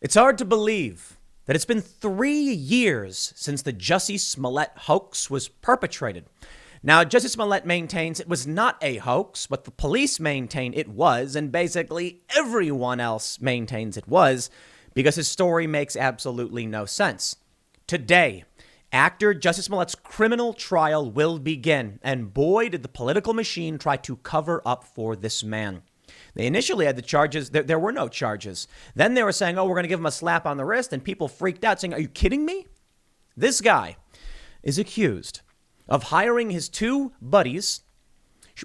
It's hard to believe that it's been 3 years since the Jussie Smollett hoax was perpetrated. Now, Jussie Smollett maintains it was not a hoax, but the police maintain it was, and basically everyone else maintains it was, because his story makes absolutely no sense. Today, actor Jussie Smollett's criminal trial will begin, and boy, did the political machine try to cover up for this man. They initially had the charges. There were no charges. Then they were saying, oh, we're going to give him a slap on the wrist. And people freaked out saying, are you kidding me? This guy is accused of hiring his two buddies,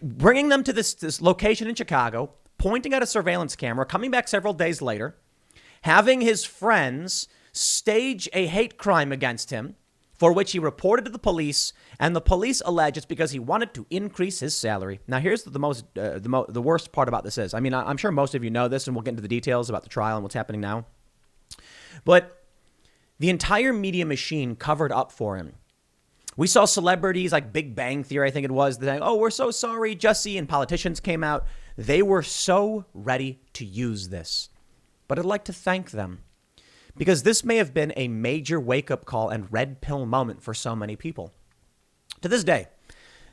bringing them to this location in Chicago, pointing at a surveillance camera, coming back several days later, having his friends stage a hate crime against him, for which he reported to the police, and the police allege it's because he wanted to increase his salary. Now, here's the worst part about this is, I mean, I'm sure most of you know this, and we'll get into the details about the trial and what's happening now. But the entire media machine covered up for him. We saw celebrities like Big Bang Theory, I think it was, saying, oh, we're so sorry, Jussie, and politicians came out. They were so ready to use this. But I'd like to thank them, because this may have been a major wake-up call and red pill moment for so many people. To this day,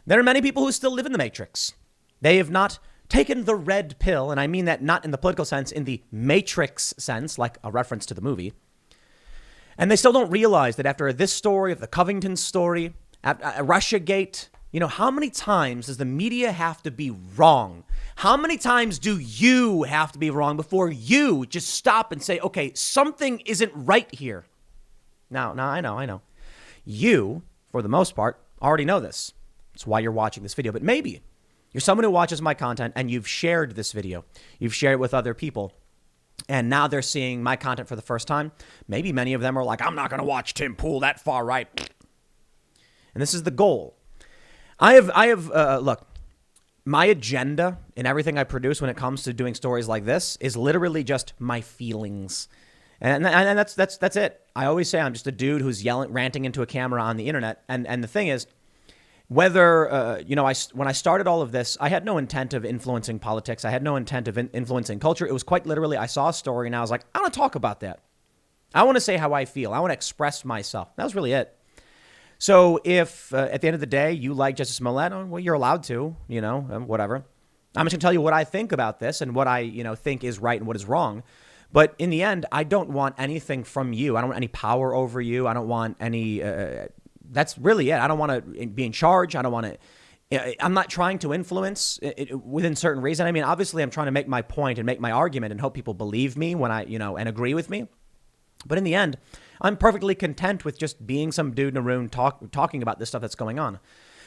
there are many people who still live in the Matrix. They have not taken the red pill, and I mean that not in the political sense, in the Matrix sense, like a reference to the movie. And they still don't realize that after this story, of the Covington story, Russiagate, how many times does the media have to be wrong? How many times do you have to be wrong before you just stop and say, okay, something isn't right here? Now, I know. You, for the most part, already know this. That's why you're watching this video. But maybe you're someone who watches my content and you've shared this video. You've shared it with other people. And now they're seeing my content for the first time. Maybe many of them are like, I'm not going to watch Tim Pool that far right. And this is the goal. I have look, my agenda in everything I produce when it comes to doing stories like this is literally just my feelings. And that's it. I always say I'm just a dude who's ranting into a camera on the internet. And the thing is, whether, when I started all of this, I had no intent of influencing politics. I had no intent of influencing culture. It was quite literally, I saw a story and I was like, I want to talk about that. I want to say how I feel. I want to express myself. That was really it. So if at the end of the day, you like Jussie Smollett, well, you're allowed to, whatever. I'm just going to tell you what I think about this and what I, think is right and what is wrong. But in the end, I don't want anything from you. I don't want any power over you. I don't want any, that's really it. I don't want to be in charge. I don't want to, I'm not trying to influence within certain reason. I mean, obviously I'm trying to make my point and make my argument and hope people believe me when I, and agree with me. But in the end, I'm perfectly content with just being some dude in a room talking about this stuff that's going on.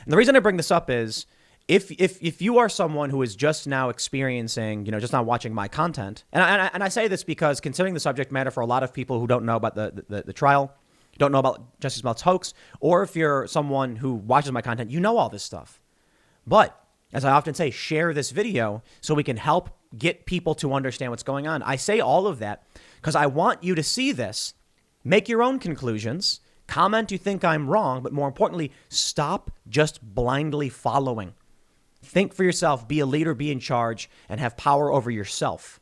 And the reason I bring this up is if you are someone who is just now experiencing, just not watching my content, and I say this because considering the subject matter for a lot of people who don't know about the trial, don't know about Jussie Smollett's hoax, or if you're someone who watches my content, you know all this stuff. But as I often say, share this video so we can help get people to understand what's going on. I say all of that because I want you to see this, make your own conclusions, comment you think I'm wrong, but more importantly, stop just blindly following. Think for yourself, be a leader, be in charge, and have power over yourself.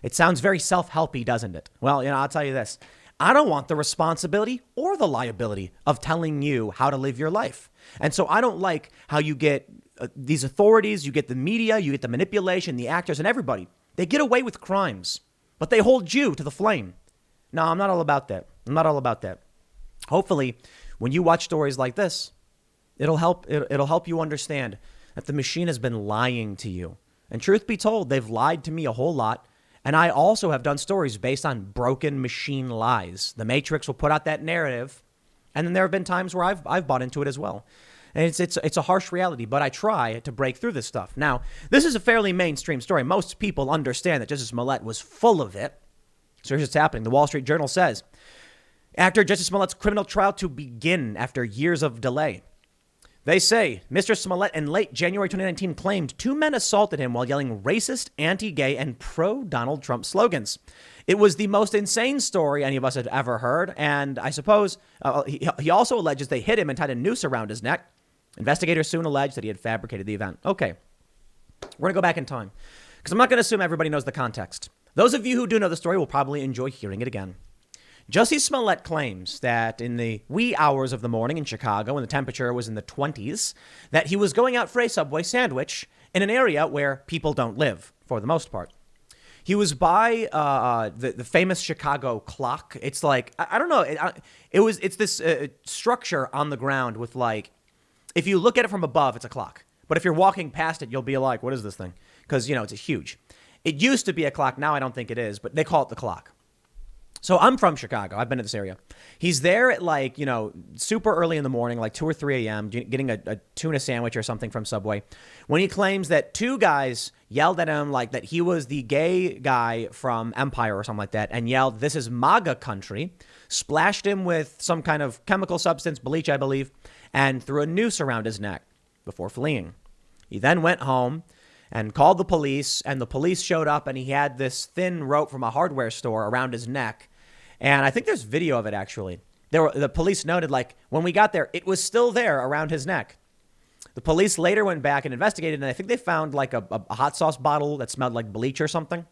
It sounds very self-helpy, doesn't it? Well, I'll tell you this. I don't want the responsibility or the liability of telling you how to live your life. And so I don't like how you get these authorities, you get the media, you get the manipulation, the actors, and everybody. They get away with crimes, but they hold you to the flame. No, I'm not all about that. I'm not all about that. Hopefully, when you watch stories like this, it'll help you understand that the machine has been lying to you. And truth be told, they've lied to me a whole lot. And I also have done stories based on broken machine lies. The Matrix will put out that narrative. And then there have been times where I've bought into it as well. And it's a harsh reality, but I try to break through this stuff. Now, this is a fairly mainstream story. Most people understand that Jussie Smollett was full of it. So here's what's happening. The Wall Street Journal says, actor Jussie Smollett's criminal trial to begin after years of delay. They say Mr. Smollett in late January 2019 claimed two men assaulted him while yelling racist, anti-gay, and pro-Donald Trump slogans. It was the most insane story any of us had ever heard. And I suppose he also alleges they hit him and tied a noose around his neck. Investigators soon alleged that he had fabricated the event. Okay, we're going to go back in time because I'm not going to assume everybody knows the context. Those of you who do know the story will probably enjoy hearing it again. Jussie Smollett claims that in the wee hours of the morning in Chicago, when the temperature was in the 20s, that he was going out for a Subway sandwich in an area where people don't live, for the most part. He was by the famous Chicago clock. It's like, I don't know, it's this structure on the ground with like, if you look at it from above, it's a clock. But if you're walking past it, you'll be like, what is this thing? Because, you know, it's huge. It used to be a clock. Now I don't think it is, but they call it the clock. So I'm from Chicago. I've been to this area. He's there at like, you know, super early in the morning, like 2 or 3 a.m., getting a tuna sandwich or something from Subway, when he claims that 2 guys yelled at him like that he was the gay guy from Empire or something like that, and yelled, "This is MAGA country," splashed him with some kind of chemical substance, bleach, I believe, and threw a noose around his neck before fleeing. He then went home and called the police, and the police showed up, and he had this thin rope from a hardware store around his neck. And I think there's video of it, actually. The police noted, like, when we got there, it was still there around his neck. The police later went back and investigated, and I think they found, like, a hot sauce bottle that smelled like bleach or something.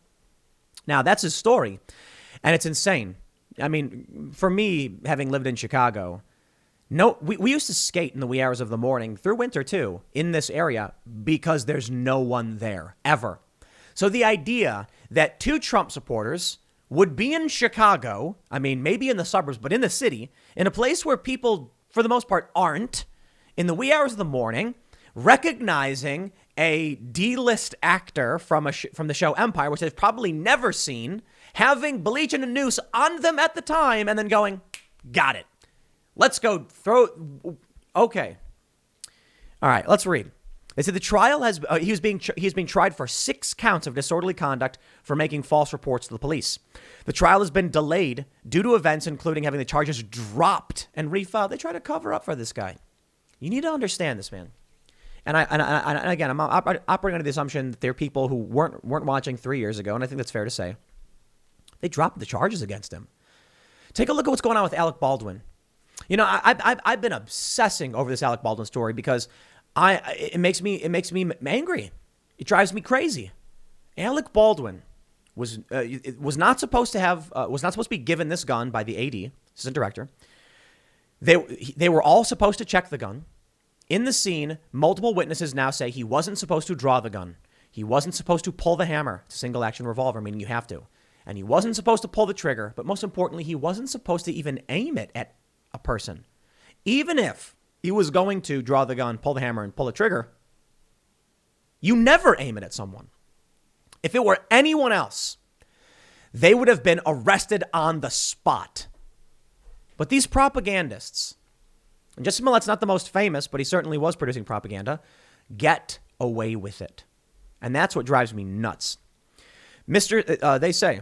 Now, that's his story, and it's insane. I mean, for me, having lived in Chicago, we used to skate in the wee hours of the morning, through winter, too, in this area, because there's no one there, ever. So the idea that 2 Trump supporters would be in Chicago, I mean, maybe in the suburbs, but in the city, in a place where people, for the most part, aren't, in the wee hours of the morning, recognizing a D-list actor from the show Empire, which they've probably never seen, having bleach and a noose on them at the time, and then going, got it. Let's go okay. All right, let's read. They said the trial he is being tried for 6 counts of disorderly conduct for making false reports to the police. The trial has been delayed due to events including having the charges dropped and refiled. They try to cover up for this guy. You need to understand this, man. And again, I'm operating under the assumption that there are people who weren't watching 3 years ago, and I think that's fair to say. They dropped the charges against him. Take a look at what's going on with Alec Baldwin. You know, I've been obsessing over this Alec Baldwin story because it makes me angry. It drives me crazy. Alec Baldwin was not supposed to be given this gun by the AD, assistant director. They were all supposed to check the gun. In the scene, multiple witnesses now say he wasn't supposed to draw the gun. He wasn't supposed to pull the hammer. It's a single action revolver, meaning you have to. And he wasn't supposed to pull the trigger, but most importantly, he wasn't supposed to even aim it at a person. Even if he was going to draw the gun, pull the hammer, and pull the trigger, you never aim it at someone. If it were anyone else, they would have been arrested on the spot. But these propagandists, and Jussie Smollett's not the most famous, but he certainly was producing propaganda, get away with it. And that's what drives me nuts. They say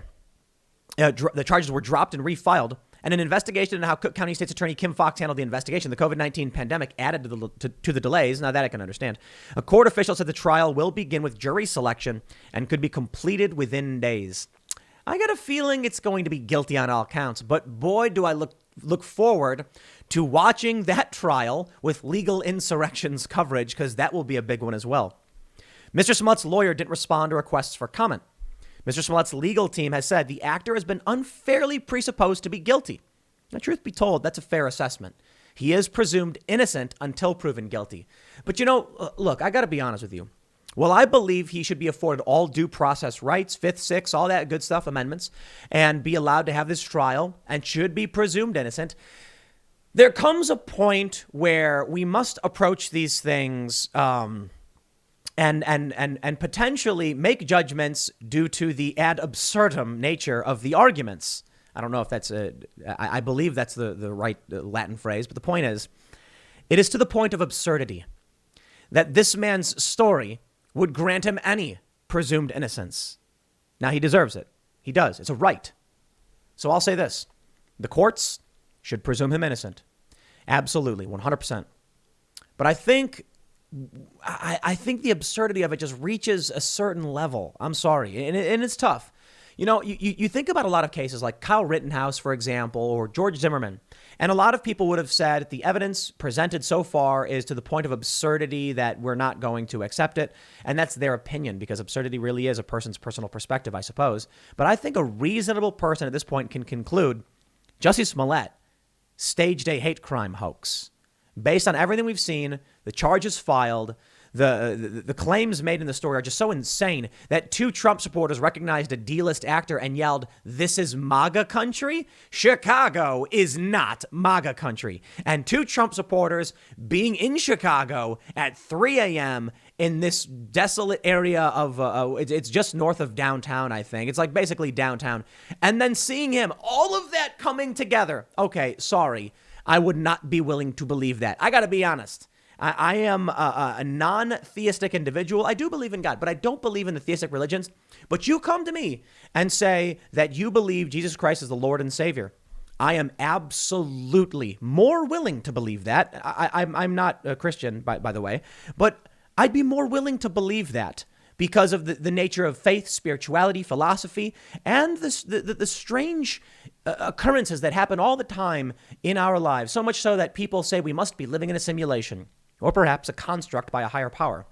the charges were dropped and refiled, and an investigation into how Cook County State's Attorney Kim Foxx handled the investigation. The COVID-19 pandemic added to the delays. Now that I can understand. A court official said the trial will begin with jury selection and could be completed within days. I got a feeling it's going to be guilty on all counts, but boy, do I look forward to watching that trial with legal insurrections coverage, because that will be a big one as well. Mr. Smollett's lawyer didn't respond to requests for comment. Mr. Smollett's legal team has said the actor has been unfairly presupposed to be guilty. Now, truth be told, that's a fair assessment. He is presumed innocent until proven guilty. But, you know, look, I got to be honest with you. Well, I believe he should be afforded all due process rights, 5th, 6th, all that good stuff, amendments, and be allowed to have this trial and should be presumed innocent. There comes a point where we must approach these things and potentially make judgments due to the ad absurdum nature of the arguments. I don't know if that's I believe that's the right Latin phrase, but the point is, it is to the point of absurdity that this man's story would grant him any presumed innocence. Now, he deserves it. He does. It's a right. So I'll say this. The courts should presume him innocent. Absolutely, 100%. But I think the absurdity of it just reaches a certain level. I'm sorry. And it's tough. You think about a lot of cases like Kyle Rittenhouse, for example, or George Zimmerman. And a lot of people would have said the evidence presented so far is to the point of absurdity that we're not going to accept it. And that's their opinion, because absurdity really is a person's personal perspective, I suppose. But I think a reasonable person at this point can conclude Jussie Smollett staged a hate crime hoax. Based on everything we've seen, the charges filed, the claims made in the story are just so insane that two Trump supporters recognized a D-list actor and yelled, "This is MAGA country? Chicago is not MAGA country." And two Trump supporters being in Chicago at 3 a.m. in this desolate area of, it's just north of downtown, I think. It's like basically downtown. And then seeing him, all of that coming together. Okay, sorry. I would not be willing to believe that. I got to be honest. I am a non-theistic individual. I do believe in God, but I don't believe in the theistic religions. But you come to me and say that you believe Jesus Christ is the Lord and Savior. I am absolutely more willing to believe that. I'm not a Christian, by the way, but I'd be more willing to believe that because of the nature of faith, spirituality, philosophy, and the strange occurrences that happen all the time in our lives. So much so that people say we must be living in a simulation, or perhaps a construct by a higher power.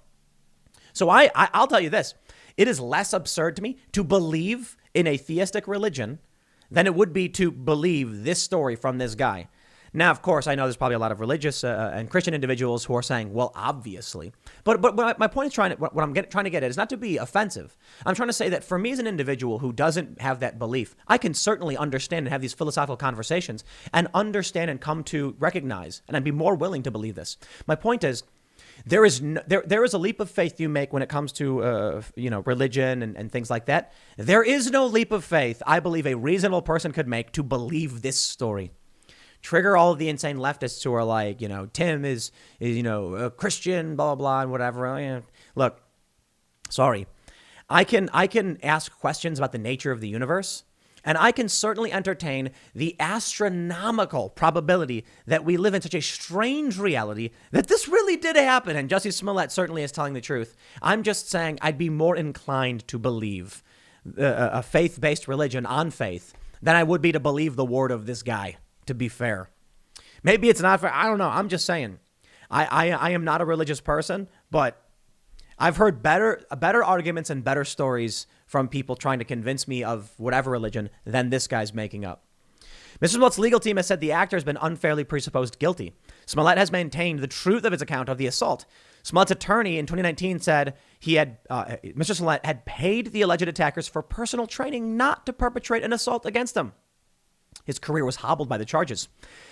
So I'll tell you this. It is less absurd to me to believe in a theistic religion than it would be to believe this story from this guy. Now, of course, I know there's probably a lot of religious and Christian individuals who are saying, well, obviously. But my point is trying to get at is not to be offensive. I'm trying to say that for me as an individual who doesn't have that belief, I can certainly understand and have these philosophical conversations and understand and come to recognize, and I'd be more willing to believe this. My point is, there is a leap of faith you make when it comes to religion and things like that. There is no leap of faith I believe a reasonable person could make to believe this story. Trigger all of the insane leftists who are like, Tim is a Christian, blah, blah, blah, and whatever. Look, sorry. I can ask questions about the nature of the universe, and I can certainly entertain the astronomical probability that we live in such a strange reality that this really did happen, and Jussie Smollett certainly is telling the truth. I'm just saying I'd be more inclined to believe a faith-based religion on faith than I would be to believe the word of this guy. To be fair, maybe it's not fair. I don't know. I'm just saying. I am not a religious person, but I've heard better arguments and better stories from people trying to convince me of whatever religion than this guy's making up. Mr. Smollett's legal team has said the actor has been unfairly presupposed guilty. Smollett has maintained the truth of his account of the assault. Smollett's attorney in 2019 said Mr. Smollett had paid the alleged attackers for personal training not to perpetrate an assault against them. His career was hobbled by the charges.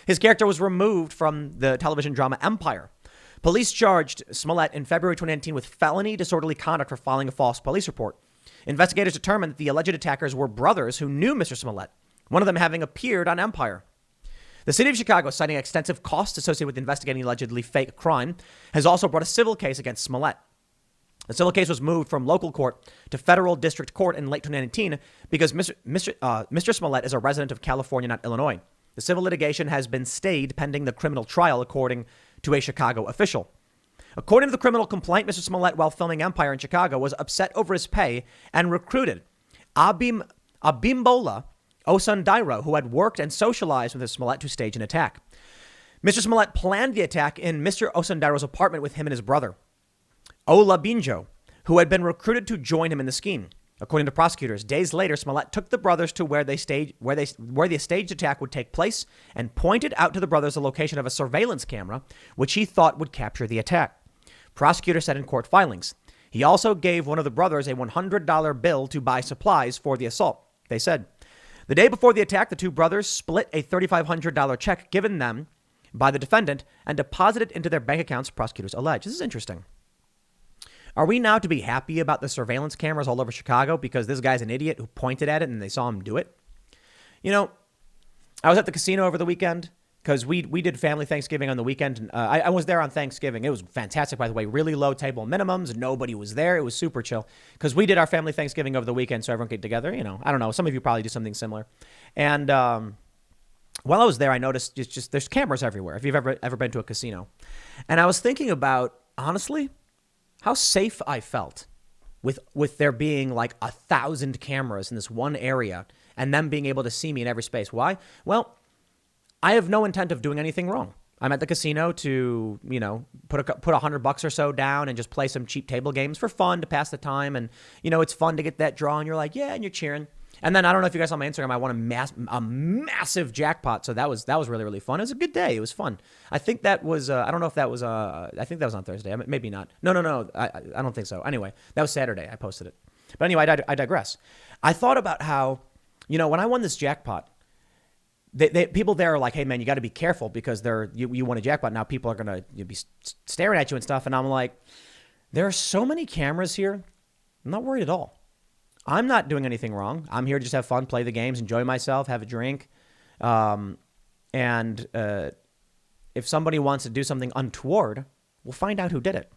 His character was removed from the television drama Empire. Police charged Smollett in February 2019 with felony disorderly conduct for filing a false police report. Investigators determined that the alleged attackers were brothers who knew Mr. Smollett, one of them having appeared on Empire. The city of Chicago, citing extensive costs associated with investigating allegedly fake crime, has also brought a civil case against Smollett. The civil case was moved from local court to federal district court in late 2019 because Mr. Smollett is a resident of California, not Illinois. The civil litigation has been stayed pending the criminal trial, according to a Chicago official. According to the criminal complaint, Mr. Smollett, while filming Empire in Chicago, was upset over his pay and recruited Abimbola Osundairo, who had worked and socialized with Mr. Smollett, to stage an attack. Mr. Smollett planned the attack in Mr. Osundairo's apartment with him and his brother, Olabinjo, who had been recruited to join him in the scheme. According to prosecutors, days later, Smollett took the brothers to where the staged attack would take place and pointed out to the brothers the location of a surveillance camera, which he thought would capture the attack. Prosecutors said in court filings. He also gave one of the brothers a $100 bill to buy supplies for the assault. They said the day before the attack, the two brothers split a $3,500 check given them by the defendant and deposited into their bank accounts, prosecutors allege. This is interesting. Are we now to be happy about the surveillance cameras all over Chicago because this guy's an idiot who pointed at it and they saw him do it? I was at the casino over the weekend because we did family Thanksgiving on the weekend. And I was there on Thanksgiving. It was fantastic, by the way. Really low table minimums. Nobody was there. It was super chill because we did our family Thanksgiving over the weekend so everyone could get together. I don't know. Some of you probably do something similar. And while I was there, I noticed just there's cameras everywhere if you've ever been to a casino. And I was thinking about, honestly, how safe I felt with there being like 1,000 cameras in this one area and them being able to see me in every space. Why? Well, I have no intent of doing anything wrong. I'm at the casino to, put $100 or so down and just play some cheap table games for fun to pass the time. And, it's fun to get that draw and you're like, yeah, and you're cheering. And then I don't know if you guys saw my Instagram, I won a massive jackpot. So that was really, really fun. It was a good day. It was fun. I think that was, I don't know if that was, I think that was on Thursday. Maybe not. No. I don't think so. Anyway, that was Saturday. I posted it. But anyway, I digress. I thought about how, when I won this jackpot, people there are like, hey, man, you got to be careful because you won a jackpot. Now people are going to be staring at you and stuff. And I'm like, there are so many cameras here. I'm not worried at all. I'm not doing anything wrong. I'm here to just have fun, play the games, enjoy myself, have a drink. And if somebody wants to do something untoward, we'll find out who did it.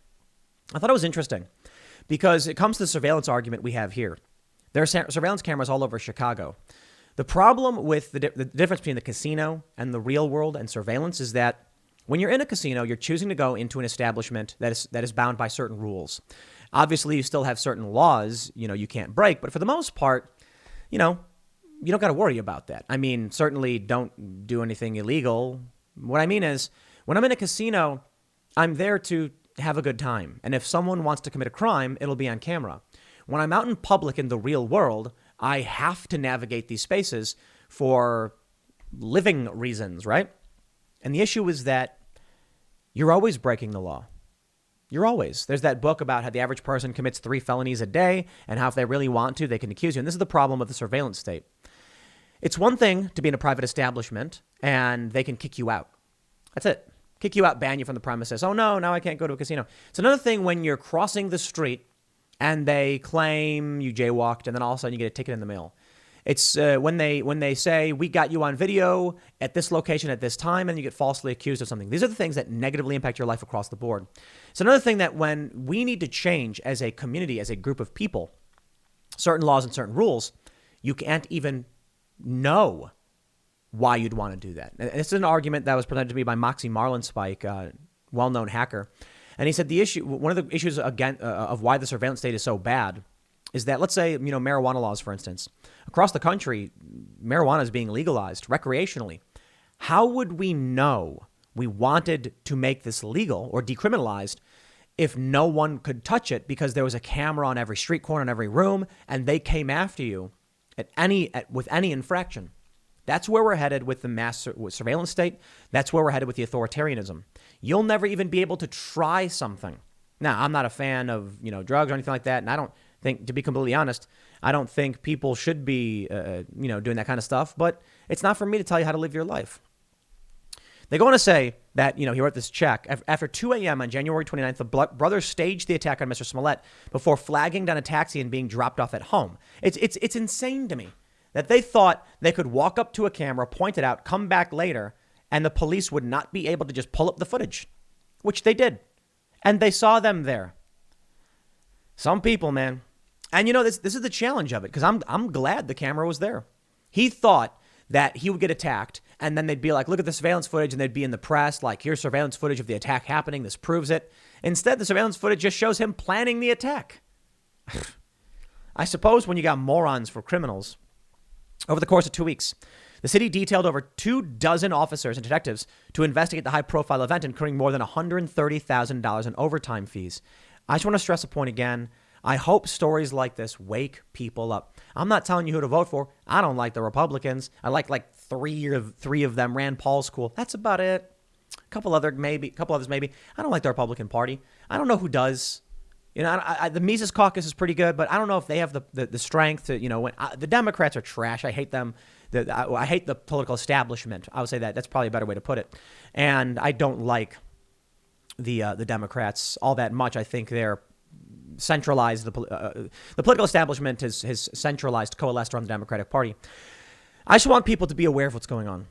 I thought it was interesting because it comes to the surveillance argument we have here. There are surveillance cameras all over Chicago. The problem with the difference between the casino and the real world and surveillance is that when you're in a casino, you're choosing to go into an establishment that is bound by certain rules. Obviously, you still have certain laws, you can't break. But for the most part, you don't got to worry about that. I mean, certainly don't do anything illegal. What I mean is when I'm in a casino, I'm there to have a good time. And if someone wants to commit a crime, it'll be on camera. When I'm out in public in the real world, I have to navigate these spaces for living reasons, right? And the issue is that you're always breaking the law. You're always. There's that book about how the average person commits 3 felonies a day and how if they really want to, they can accuse you. And this is the problem with the surveillance state. It's one thing to be in a private establishment and they can kick you out. That's it. Kick you out, ban you from the premises. Oh, no, now I can't go to a casino. It's another thing when you're crossing the street and they claim you jaywalked and then all of a sudden you get a ticket in the mail. It's when they say, we got you on video at this location at this time, and you get falsely accused of something. These are the things that negatively impact your life across the board. It's another thing that when we need to change as a community, as a group of people, certain laws and certain rules, you can't even know why you'd want to do that. And this is an argument that was presented to me by Moxie Marlinspike, a well-known hacker. And he said one of the issues again of why the surveillance state is so bad is that, let's say, marijuana laws, for instance, across the country, marijuana is being legalized recreationally. How would we know we wanted to make this legal or decriminalized if no one could touch it because there was a camera on every street corner, in every room, and they came after you with any infraction? That's where we're headed with the mass surveillance state. That's where we're headed with the authoritarianism. You'll never even be able to try something. Now, I'm not a fan of, drugs or anything like that, and I don't think, to be completely honest, I don't think people should be, doing that kind of stuff. But it's not for me to tell you how to live your life. They go on to say that, he wrote this check. After 2 a.m. on January 29th, the brothers staged the attack on Mr. Smollett before flagging down a taxi and being dropped off at home. It's insane to me that they thought they could walk up to a camera, point it out, come back later, and the police would not be able to just pull up the footage, which they did. And they saw them there. Some people, man. And this is the challenge of it, because I'm glad the camera was there. He thought that he would get attacked, and then they'd be like, look at the surveillance footage, and they'd be in the press, like, here's surveillance footage of the attack happening. This proves it. Instead, the surveillance footage just shows him planning the attack. I suppose when you got morons for criminals. Over the course of 2 weeks, the city detailed over 24 officers and detectives to investigate the high-profile event, incurring more than $130,000 in overtime fees. I just want to stress a point again. I hope stories like this wake people up. I'm not telling you who to vote for. I don't like the Republicans. I like three of them. Rand Paul's cool. That's about it. A couple others maybe. I don't like the Republican Party. I don't know who does. The Mises Caucus is pretty good, but I don't know if they have the strength to, the Democrats are trash. I hate them. I hate the political establishment. I would say that. That's probably a better way to put it. And I don't like the Democrats all that much. I think they're centralized. The political establishment has centralized, coalesced around the Democratic Party. I just want people to be aware of what's going on.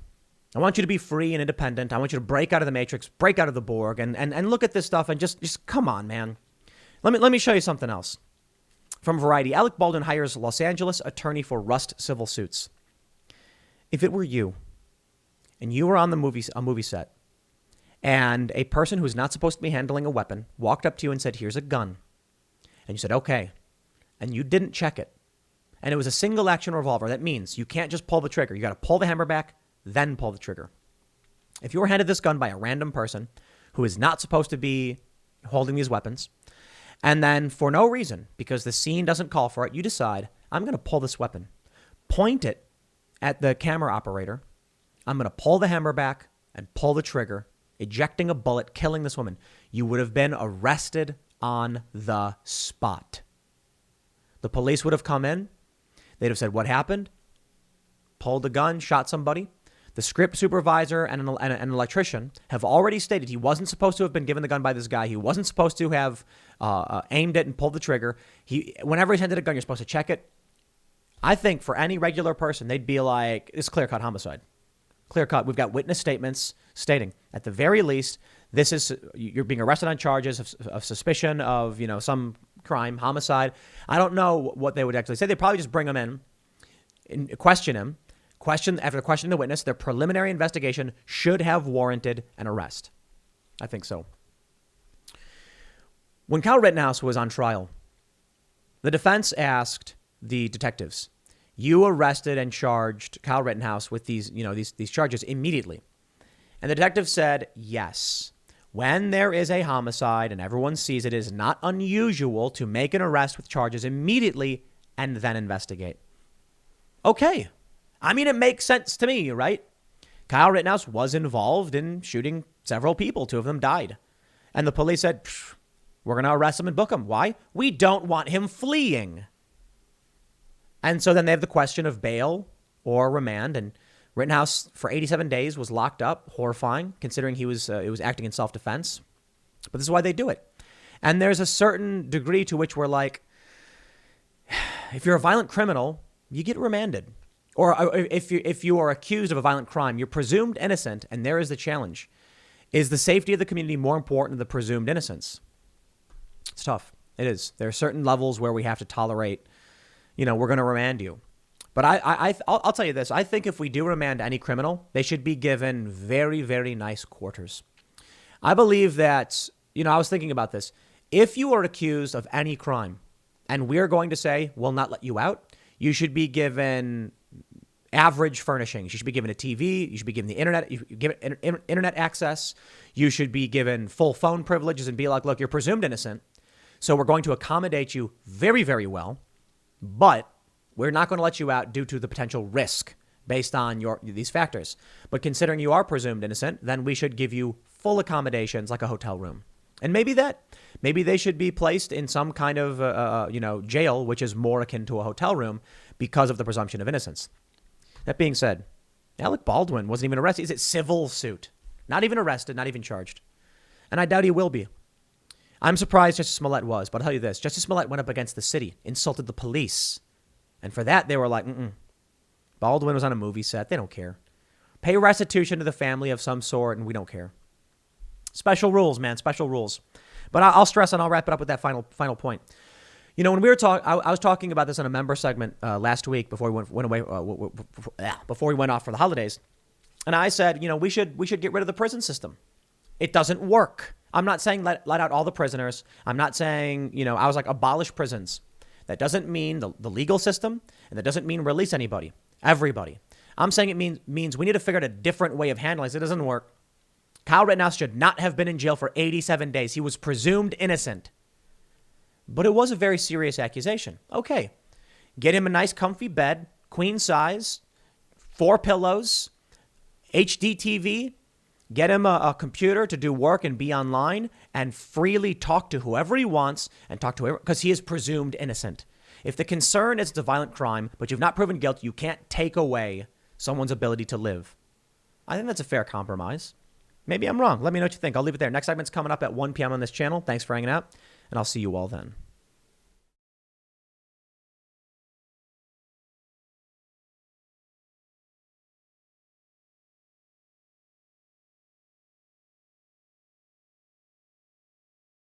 I want you to be free and independent. I want you to break out of the matrix, break out of the Borg, and look at this stuff and just come on, man. Let me show you something else. From Variety, Alec Baldwin hires Los Angeles attorney for Rust civil suits. If it were you, and you were on a movie set, and a person who's not supposed to be handling a weapon walked up to you and said, here's a gun. And you said, okay, and you didn't check it, and it was a single action revolver, that means you can't just pull the trigger. You got to pull the hammer back, then pull the trigger. If you were handed this gun by a random person who is not supposed to be holding these weapons, and then for no reason, because the scene doesn't call for it, you decide, I'm going to pull this weapon, point it at the camera operator, I'm going to pull the hammer back and pull the trigger, ejecting a bullet, killing this woman, you would have been arrested on the spot. The police would have come in. They'd have said, what happened? Pulled a gun, shot somebody. The script supervisor and an electrician have already stated he wasn't supposed to have been given the gun by this guy. He wasn't supposed to have aimed it and pulled the trigger. Whenever he's handed a gun, you're supposed to check it. I think for any regular person, they'd be like, it's clear-cut homicide. Clear-cut. We've got witness statements stating, at the very least, you're being arrested on charges of suspicion of, some crime, homicide. I don't know what they would actually say. They'd probably just bring him in and question him. After questioning the witness, their preliminary investigation should have warranted an arrest. I think so. When Kyle Rittenhouse was on trial, the defense asked the detectives, you arrested and charged Kyle Rittenhouse with these charges immediately. And the detective said, yes. When there is a homicide and everyone sees it is not unusual to make an arrest with charges immediately and then investigate. Okay. I mean, it makes sense to me, right? Kyle Rittenhouse was involved in shooting several people. 2 of them died. And the police said, we're going to arrest him and book him. Why? We don't want him fleeing. And so then they have the question of bail or remand. And Rittenhouse, for 87 days, was locked up. Horrifying, considering he was acting in self-defense. But this is why they do it. And there's a certain degree to which we're like, if you're a violent criminal, you get remanded. Or if you are accused of a violent crime, you're presumed innocent, and there is the challenge. Is the safety of the community more important than the presumed innocence? It's tough. It is. There are certain levels where we have to tolerate, we're going to remand you. But I'll tell you this. I think if we do remand any criminal, they should be given very, very nice quarters. I believe that, I was thinking about this. If you are accused of any crime, and we're going to say, we'll not let you out, you should be given average furnishings. You should be given a TV. You should be given the internet. You give internet access. You should be given full phone privileges and be like, look, you're presumed innocent. So we're going to accommodate you very, very well. But we're not going to let you out due to the potential risk based on these factors. But considering you are presumed innocent, then we should give you full accommodations like a hotel room. And maybe they should be placed in some kind of, jail, which is more akin to a hotel room because of the presumption of innocence. That being said, Alec Baldwin wasn't even arrested. He's a civil suit. Not even arrested, not even charged. And I doubt he will be. I'm surprised Jussie Smollett was, but I'll tell you this. Jussie Smollett went up against the city, insulted the police. And for that, they were like, Baldwin was on a movie set. They don't care. Pay restitution to the family of some sort, and we don't care. Special rules, man, special rules. But I'll stress and I'll wrap it up with that final point. When we were talking, I was talking about this on a member segment last week before we went away, before we went off for the holidays, and I said, we should get rid of the prison system. It doesn't work. I'm not saying let out all the prisoners. I'm not saying I was like abolish prisons. That doesn't mean the legal system, and that doesn't mean release everybody. I'm saying it means we need to figure out a different way of handling this. It doesn't work. Kyle Rittenhouse should not have been in jail for 87 days. He was presumed innocent. But it was a very serious accusation. Okay. Get him a nice comfy bed, queen size, 4 pillows, HD TV. Get him a computer to do work and be online and freely talk to whoever he wants and talk to whoever, because he is presumed innocent. If the concern is it's a violent crime, but you've not proven guilt, you can't take away someone's ability to live. I think that's a fair compromise. Maybe I'm wrong. Let me know what you think. I'll leave it there. Next segment's coming up at 1 p.m. on this channel. Thanks for hanging out, and I'll see you all then.